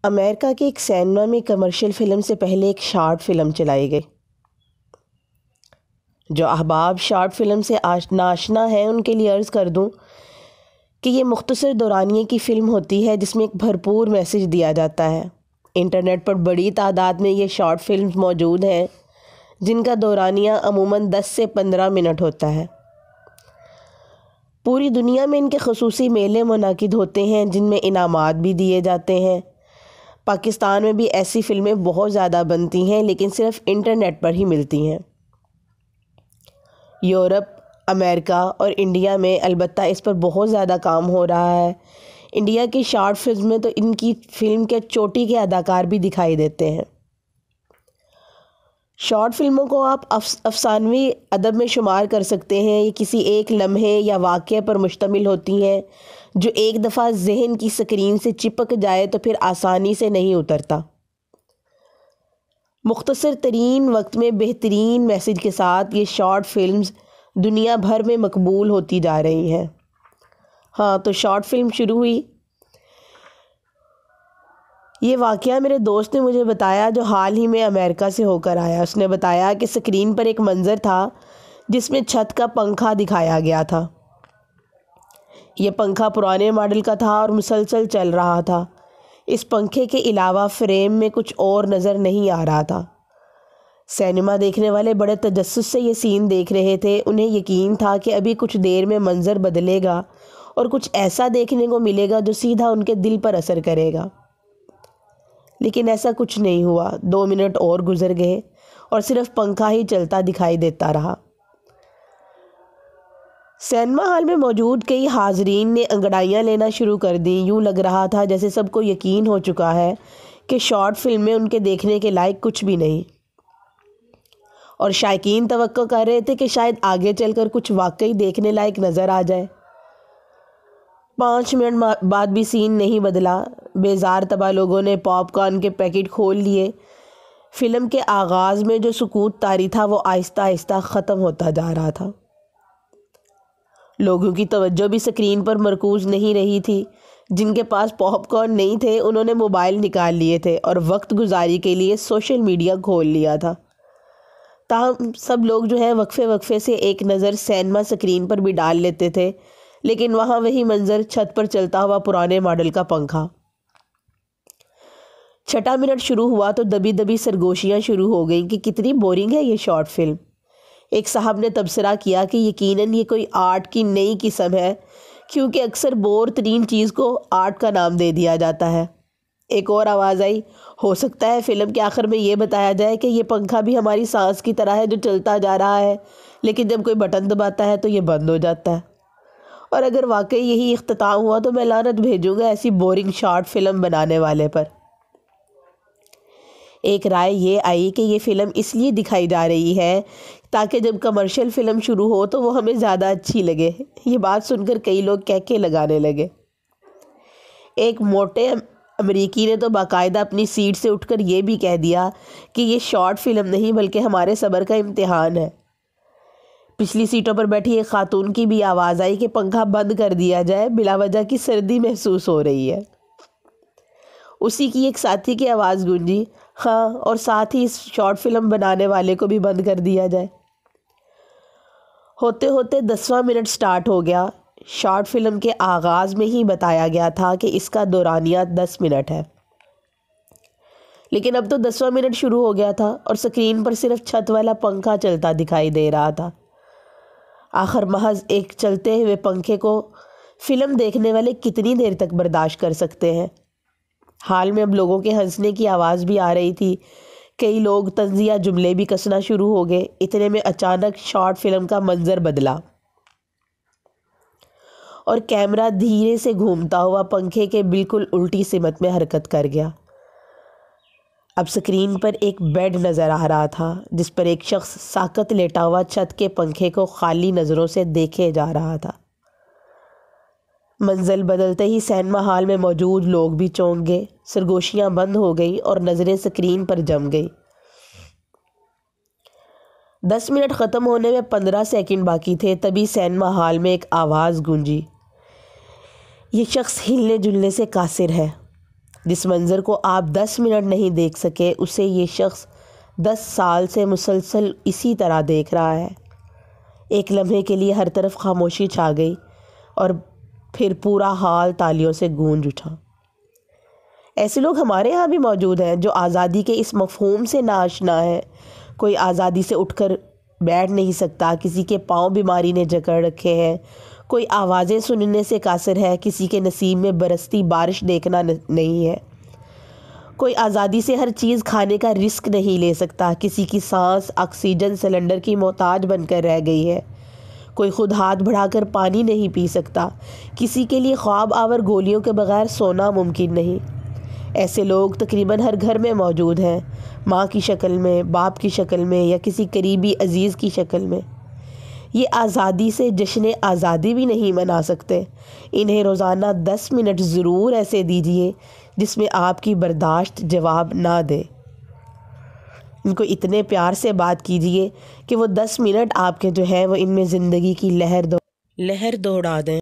امریکہ کے ایک سینما میں کمرشل فلم سے پہلے ایک شارٹ فلم چلائی گئی۔ جو احباب شارٹ فلم سے ناشنا ہیں ان کے لیے عرض کر دوں کہ یہ مختصر دورانیے کی فلم ہوتی ہے جس میں ایک بھرپور میسج دیا جاتا ہے۔ انٹرنیٹ پر بڑی تعداد میں یہ شارٹ فلمز موجود ہیں جن کا دورانیہ عموماً 10 سے 15 منٹ ہوتا ہے۔ پوری دنیا میں ان کے خصوصی میلے منعقد ہوتے ہیں جن میں انعامات بھی دیے جاتے ہیں۔ پاکستان میں بھی ایسی فلمیں بہت زیادہ بنتی ہیں لیکن صرف انٹرنیٹ پر ہی ملتی ہیں۔ یورپ، امریکہ اور انڈیا میں البتہ اس پر بہت زیادہ کام ہو رہا ہے۔ انڈیا کی شارٹ فلم میں تو ان کی فلم کے چوٹی کے اداکار بھی دکھائی دیتے ہیں۔ شارٹ فلموں کو آپ افسانوی ادب میں شمار کر سکتے ہیں۔ یہ کسی ایک لمحے یا واقعے پر مشتمل ہوتی ہیں جو ایک دفعہ ذہن کی سکرین سے چپک جائے تو پھر آسانی سے نہیں اترتا۔ مختصر ترین وقت میں بہترین میسج کے ساتھ یہ شارٹ فلمز دنیا بھر میں مقبول ہوتی جا رہی ہیں۔ ہاں تو شارٹ فلم شروع ہوئی۔ یہ واقعہ میرے دوست نے مجھے بتایا جو حال ہی میں امریکہ سے ہو کر آیا۔ اس نے بتایا کہ سکرین پر ایک منظر تھا جس میں چھت کا پنکھا دکھایا گیا تھا۔ یہ پنکھا پرانے ماڈل کا تھا اور مسلسل چل رہا تھا۔ اس پنکھے کے علاوہ فریم میں کچھ اور نظر نہیں آ رہا تھا۔ سینما دیکھنے والے بڑے تجسس سے یہ سین دیکھ رہے تھے۔ انہیں یقین تھا کہ ابھی کچھ دیر میں منظر بدلے گا اور کچھ ایسا دیکھنے کو ملے گا جو سیدھا ان کے دل پر اثر کرے گا، لیکن ایسا کچھ نہیں ہوا۔ 2 منٹ اور گزر گئے اور صرف پنکھا ہی چلتا دکھائی دیتا رہا۔ سینما ہال میں موجود کئی حاضرین نے انگڑائیاں لینا شروع کر دیں۔ یوں لگ رہا تھا جیسے سب کو یقین ہو چکا ہے کہ شارٹ فلم میں ان کے دیکھنے کے لائق کچھ بھی نہیں، اور شائقین توقع کر رہے تھے کہ شاید آگے چل کر کچھ واقعی دیکھنے لائق نظر آ جائے۔ 5 منٹ بعد بھی سین نہیں بدلا۔ بیزار طبع لوگوں نے پاپ کارن کے پیکٹ کھول لیے۔ فلم کے آغاز میں جو سکوت طاری تھا وہ آہستہ آہستہ ختم ہوتا جا رہا تھا۔ لوگوں کی توجہ بھی سکرین پر مرکوز نہیں رہی تھی۔ جن کے پاس پاپ کارن نہیں تھے انہوں نے موبائل نکال لیے تھے اور وقت گزاری کے لیے سوشل میڈیا کھول لیا تھا۔ تاہم سب لوگ وقفے وقفے سے ایک نظر سینما سکرین پر بھی ڈال لیتے تھے، لیکن وہاں وہی منظر، چھت پر چلتا ہوا پرانے ماڈل کا پنکھا۔ 6 منٹ شروع ہوا تو دبی دبی سرگوشیاں شروع ہو گئیں کہ کتنی بورنگ ہے یہ شارٹ فلم۔ ایک صاحب نے تبصرہ کیا کہ یقیناً یہ کوئی آرٹ کی نئی قسم ہے، کیونکہ اکثر بور ترین چیز کو آرٹ کا نام دے دیا جاتا ہے۔ ایک اور آواز آئی، ہو سکتا ہے فلم کے آخر میں یہ بتایا جائے کہ یہ پنکھا بھی ہماری سانس کی طرح ہے جو چلتا جا رہا ہے، لیکن جب کوئی بٹن دباتا ہے تو یہ بند ہو جاتا ہے۔ اور اگر واقعی یہی اختتام ہوا تو میں لعنت بھیجوں گا ایسی بورنگ شارٹ فلم بنانے والے پر۔ ایک رائے یہ آئی کہ یہ فلم اس لیے دکھائی جا رہی ہے تاکہ جب کمرشل فلم شروع ہو تو وہ ہمیں زیادہ اچھی لگے۔ یہ بات سن کر کئی لوگ کہکے لگانے لگے۔ ایک موٹے امریکی نے تو باقاعدہ اپنی سیٹ سے اٹھ کر یہ بھی کہہ دیا کہ یہ شارٹ فلم نہیں بلکہ ہمارے صبر کا امتحان ہے۔ پچھلی سیٹوں پر بیٹھی ایک خاتون کی بھی آواز آئی کہ پنکھا بند کر دیا جائے، بلا وجہ کی سردی محسوس ہو رہی ہے۔ اسی کی ایک ساتھی کی آواز گونجی، ہاں، اور ساتھ ہی اس شارٹ فلم بنانے والے کو بھی بند کر دیا جائے۔ ہوتے ہوتے 10واں منٹ سٹارٹ ہو گیا۔ شارٹ فلم کے آغاز میں ہی بتایا گیا تھا کہ اس کا دورانیہ 10 منٹ ہے، لیکن اب تو 10واں منٹ شروع ہو گیا تھا اور سکرین پر صرف چھت والا پنکھا چلتا دکھائی دے رہا تھا۔ آخر محض ایک چلتے ہوئے پنکھے کو فلم دیکھنے والے کتنی دیر تک برداشت کر سکتے ہیں؟ حال میں اب لوگوں کے ہنسنے کی آواز بھی آ رہی تھی۔ کئی لوگ طنزیہ جملے بھی کسنا شروع ہو گئے۔ اتنے میں اچانک شارٹ فلم کا منظر بدلا اور کیمرہ دھیرے سے گھومتا ہوا پنکھے کے بالکل الٹی سمت میں حرکت کر گیا۔ اب سکرین پر ایک بیڈ نظر آ رہا تھا جس پر ایک شخص ساکت لیٹا ہوا چھت کے پنکھے کو خالی نظروں سے دیکھے جا رہا تھا۔ منزل بدلتے ہی سینما ہال میں موجود لوگ بھی چونک گئے۔ سرگوشیاں بند ہو گئیں اور نظریں سکرین پر جم گئی۔ 10 منٹ ختم ہونے میں 15 سیکنڈ باقی تھے، تبھی سینما ہال میں ایک آواز گونجی، یہ شخص ہلنے جلنے سے قاصر ہے۔ جس منظر کو آپ 10 منٹ نہیں دیکھ سکے اسے یہ شخص 10 سال سے مسلسل اسی طرح دیکھ رہا ہے۔ ایک لمحے کے لیے ہر طرف خاموشی چھا گئی اور پھر پورا حال تالیوں سے گونج اٹھا۔ ایسے لوگ ہمارے ہاں بھی موجود ہیں جو آزادی کے اس مفہوم سے ناآشنا ہیں۔ کوئی آزادی سے اٹھ کر بیٹھ نہیں سکتا، کسی کے پاؤں بیماری نے جکڑ رکھے ہیں، کوئی آوازیں سننے سے قاصر ہے، کسی کے نصیب میں برستی بارش دیکھنا نہیں ہے، کوئی آزادی سے ہر چیز کھانے کا رزق نہیں لے سکتا، کسی کی سانس آکسیجن سلنڈر کی محتاج بن کر رہ گئی ہے، کوئی خود ہاتھ بڑھا کر پانی نہیں پی سکتا، کسی کے لیے خواب آور گولیوں کے بغیر سونا ممکن نہیں۔ ایسے لوگ تقریباً ہر گھر میں موجود ہیں، ماں کی شکل میں، باپ کی شکل میں یا کسی قریبی عزیز کی شکل میں۔ یہ آزادی سے جشن آزادی بھی نہیں منا سکتے۔ انہیں روزانہ 10 منٹ ضرور ایسے دیجیے جس میں آپ کی برداشت جواب نہ دے۔ ان کو اتنے پیار سے بات کیجیے کہ وہ 10 منٹ آپ کے جو ہے وہ ان میں زندگی کی لہر دوڑا دیں۔